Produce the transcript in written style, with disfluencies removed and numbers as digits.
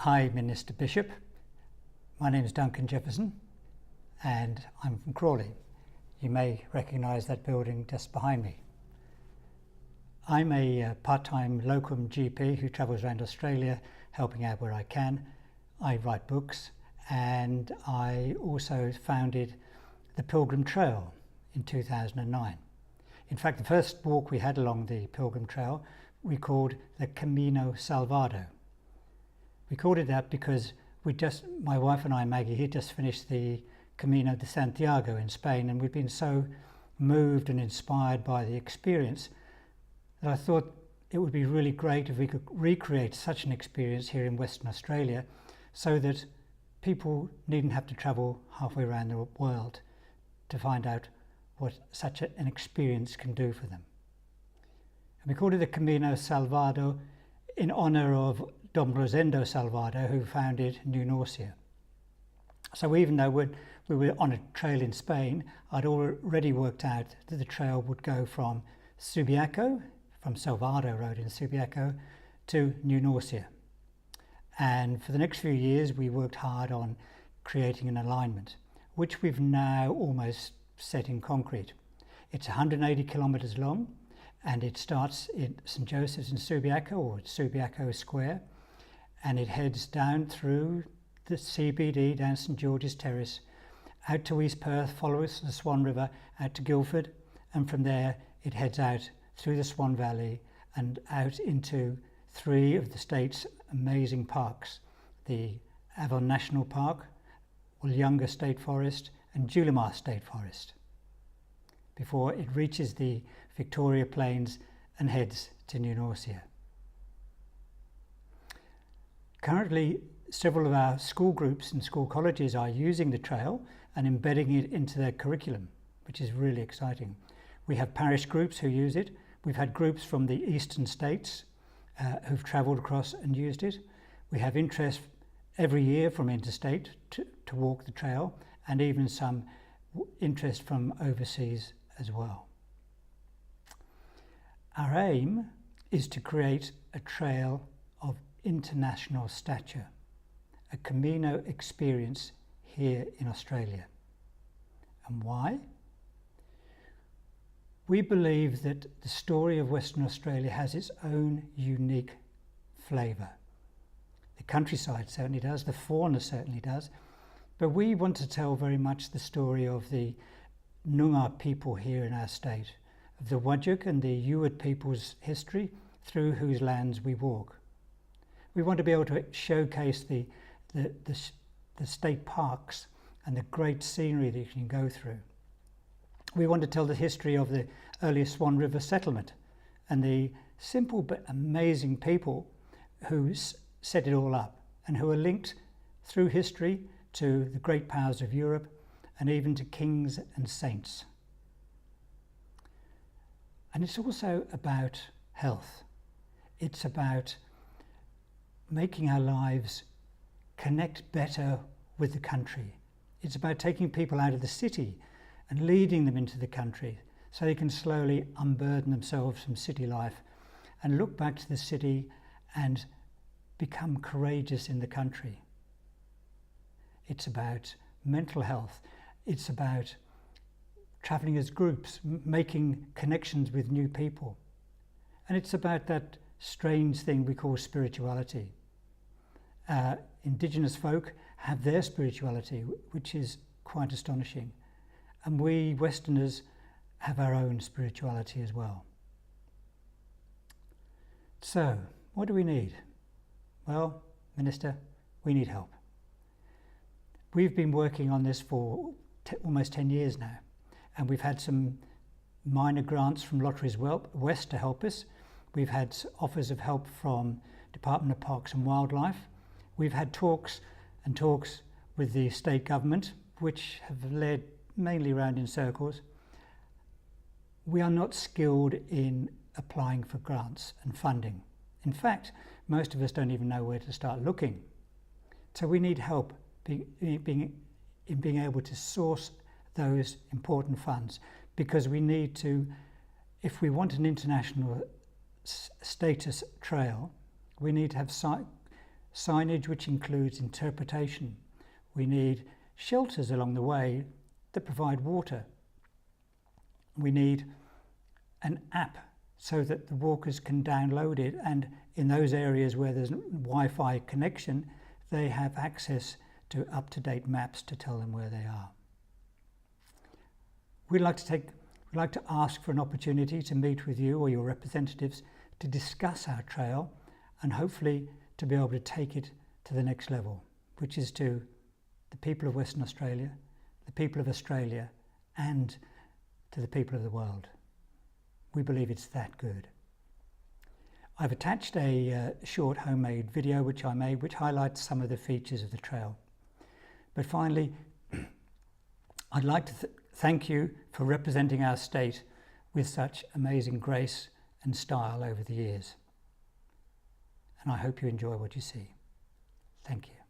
Hi, Minister Bishop. My name is Duncan Jefferson and I'm from Crawley. You may recognise that building just behind me. I'm a part-time locum GP who travels around Australia helping out where I can. I write books and I also founded the Pilgrim Trail in 2009. In fact, the first walk we had along the Pilgrim Trail we called the Camino Salvado. We called it that because my wife and I, Maggie, had just finished the Camino de Santiago in Spain, and we'd been so moved and inspired by the experience that I thought it would be really great if we could recreate such an experience here in Western Australia so that people needn't have to travel halfway around the world to find out what such an experience can do for them. And we called it the Camino Salvado in honour of Don Rosendo Salvado, who founded New Norcia. So even though we were on a trail in Spain, I'd already worked out that the trail would go from Subiaco, from Salvado Road in Subiaco, to New Norcia. And for the next few years, we worked hard on creating an alignment, which we've now almost set in concrete. It's 180 kilometres long, and it starts in St Joseph's in Subiaco, or Subiaco Square, and it heads down through the CBD, down St George's Terrace, out to East Perth, follows the Swan River, out to Guildford, and from there it heads out through the Swan Valley and out into three of the state's amazing parks, the Avon National Park, Wollonga State Forest and Julimar State Forest, before it reaches the Victoria Plains and heads to New Norcia. Currently, several of our school groups and school colleges are using the trail and embedding it into their curriculum, which is really exciting. We have parish groups who use it. We've had groups from the eastern states who've travelled across and used it. We have interest every year from interstate to walk the trail, and even some interest from overseas as well. Our aim is to create a trail of international stature, a Camino experience here in Australia. And why? We believe that the story of Western Australia has its own unique flavour. The countryside certainly does, the fauna certainly does, but we want to tell very much the story of the Noongar people here in our state, of the Whadjuk and the Ewart people's history through whose lands we walk. We want to be able to showcase the state parks and the great scenery that you can go through. We want to tell the history of the early Swan River settlement and the simple but amazing people who set it all up and who are linked through history to the great powers of Europe and even to kings and saints. And it's also about health. It's about making our lives connect better with the country. It's about taking people out of the city and leading them into the country so they can slowly unburden themselves from city life and look back to the city and become courageous in the country. It's about mental health. It's about travelling as groups, making connections with new people. And it's about that strange thing we call spirituality. Indigenous folk have their spirituality, which is quite astonishing. And we Westerners have our own spirituality as well. So, what do we need? Well, Minister, we need help. We've been working on this for almost 10 years now, and we've had some minor grants from Lotteries West to help us. We've had offers of help from Department of Parks and Wildlife. We've had talks with the state government, which have led mainly around in circles. We are not skilled in applying for grants and funding. In fact, most of us don't even know where to start looking. So we need help in being able to source those important funds, because we need to, if we want an international status trail, we need to have signage which includes interpretation. We need shelters along the way that provide water. We need an app so that the walkers can download it, and in those areas where there's Wi-Fi connection, they have access to up-to-date maps to tell them where they are. We'd like to ask for an opportunity to meet with you or your representatives to discuss our trail and hopefully to be able to take it to the next level, which is to the people of Western Australia, the people of Australia, and to the people of the world. We believe it's that good. I've attached a short homemade video which I made, which highlights some of the features of the trail. But finally, I'd like to thank you for representing our state with such amazing grace and style over the years. And I hope you enjoy what you see. Thank you.